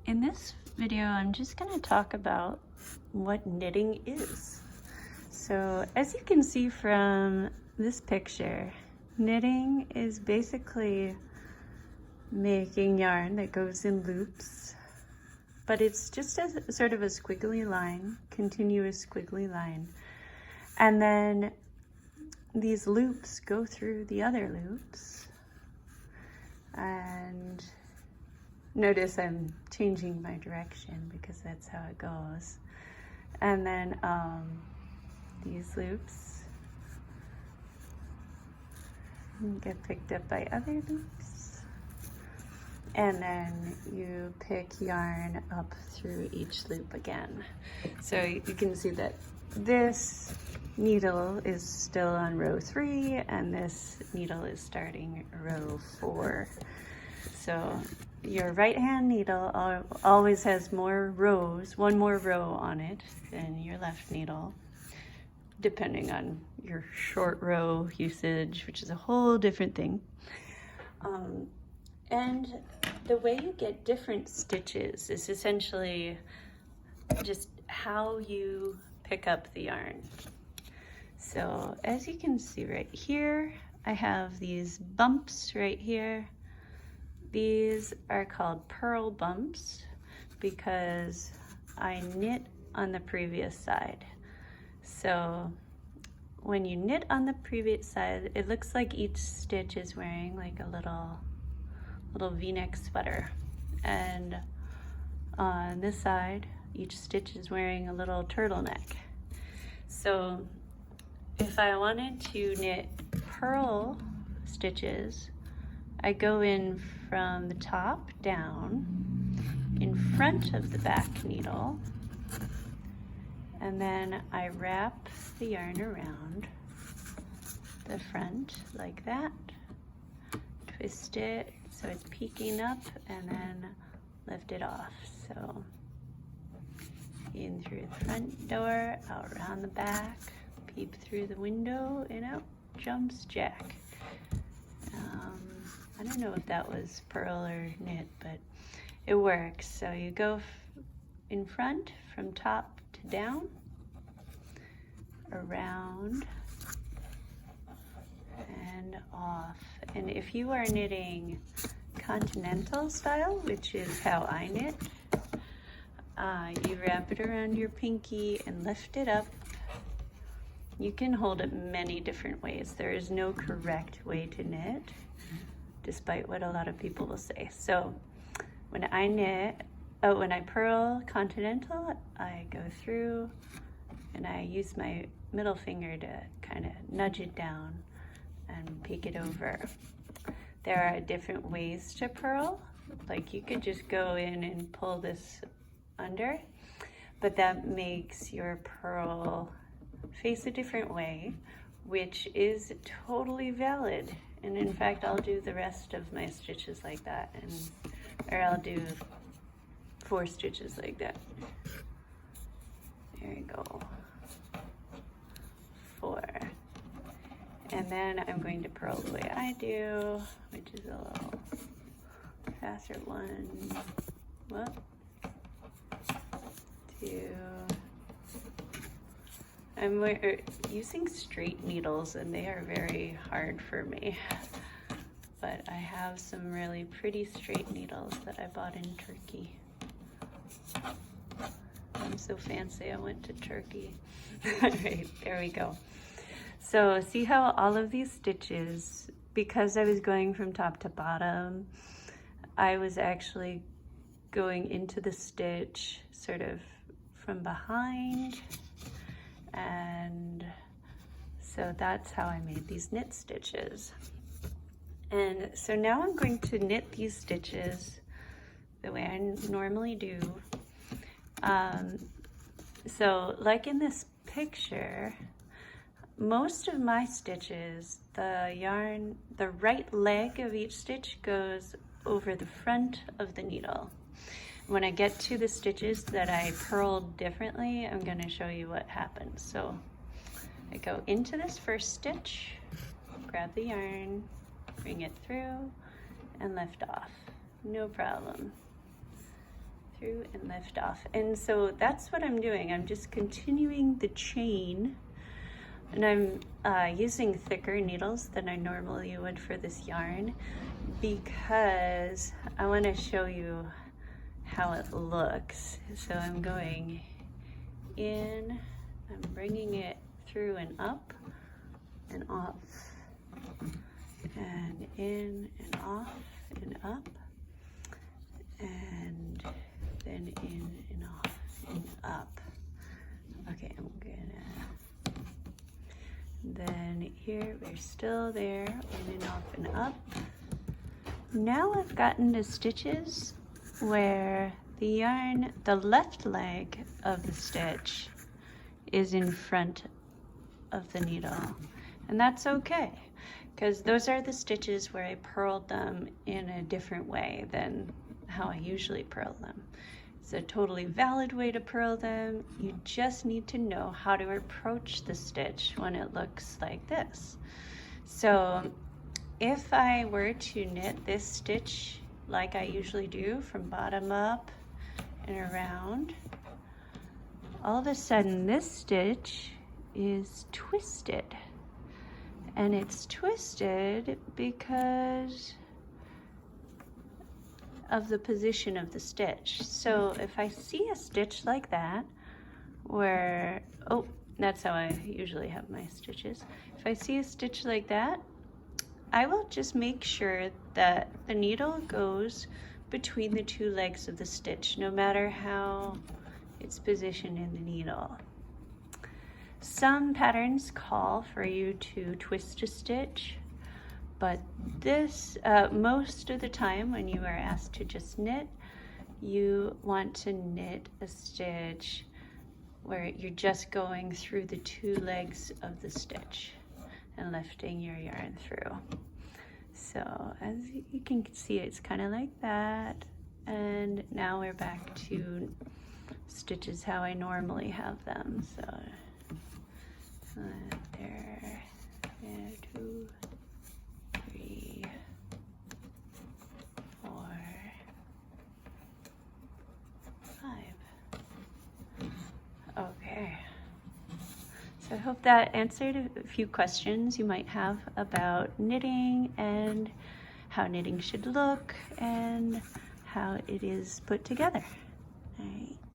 In this video, I'm just going to talk about what knitting is. So as you can see from this picture, knitting is basically making yarn that goes in loops, but it's just a sort of a squiggly line, continuous squiggly line. And then these loops go through the other loops. And notice I'm changing my direction because that's how it goes. And then these loops get picked up by other loops. And then you pick yarn up through each loop again. So you can see that this needle is still on row 3 and this needle is starting row 4. So your right hand needle always has more rows, one more row on it than your left needle, depending on your short row usage, which is a whole different thing. And the way you get different stitches is essentially just how you pick up the yarn. So as you can see right here, I have these bumps right here. These are called purl bumps because I knit on the previous side. So when you knit on the previous side, it looks like each stitch is wearing like a little V-neck sweater. And on this side, each stitch is wearing a little turtleneck. So if I wanted to knit purl stitches, I go in from the top down in front of the back needle, and then I wrap the yarn around the front like that, twist it so it's peeking up, and then lift it off. So in through the front door, out around the back, peep through the window, and out jumps Jack. I don't know if that was purl or knit, but it works. So you go in front from top to down, around, and off. And if you are knitting Continental Style, which is how I knit, you wrap it around your pinky and lift it up. You can hold it many different ways. There is no correct way to knit, despite what a lot of people will say. So when I purl Continental, I go through and I use my middle finger to kind of nudge it down and peek it over. There are different ways to purl. Like you could just go in and pull this under, but that makes your purl face a different way, which is totally valid. And in fact, I'll do the rest of my stitches like that, or I'll do 4 stitches like that. There you go. 4. And then I'm going to purl the way I do, which is a little faster. 1, 2. I'm using straight needles and they are very hard for me, but I have some really pretty straight needles that I bought in Turkey. I'm so fancy, I went to Turkey. All right, there we go. So see how all of these stitches, because I was going from top to bottom, I was actually going into the stitch sort of from behind. And so that's how I made these knit stitches. And so now I'm going to knit these stitches the way I normally do. So like in this picture, most of my stitches, the right leg of each stitch goes over the front of the needle. When I get to the stitches that I purled differently, I'm going to show you what happens. So I go into this first stitch, grab the yarn, bring it through, and lift off. No problem. through and lift off. And so that's what I'm doing. I'm just continuing the chain, and I'm using thicker needles than I normally would for this yarn because I want to show you how it looks. So I'm going in, I'm bringing it through and up and off, and in and off and up, and then in and off and up. Okay, I'm gonna, then here we're still there, in and off and up. Now I've gotten to stitches where the yarn, the left leg of the stitch is in front of the needle, and that's okay because those are the stitches where I purled them in a different way than how I usually purl them. It's a totally valid way to purl them. You just need to know how to approach the stitch when it looks like this. So if I were to knit this stitch like I usually do from bottom up and around, all of a sudden this stitch is twisted. And it's twisted because of the position of the stitch. So if I see a stitch like that, where, oh, that's how I usually have my stitches. If I see a stitch like that, I will just make sure that the needle goes between the two legs of the stitch, no matter how it's positioned in the needle. Some patterns call for you to twist a stitch, but this, most of the time when you are asked to just knit, you want to knit a stitch where you're just going through the two legs of the stitch and lifting your yarn through. So as you can see, it's kind of like that. And now we're back to stitches how I normally have them. So there, 2, 3, 4, 5. Okay. So I hope that answered a few questions you might have about knitting and how knitting should look and how it is put together. All right.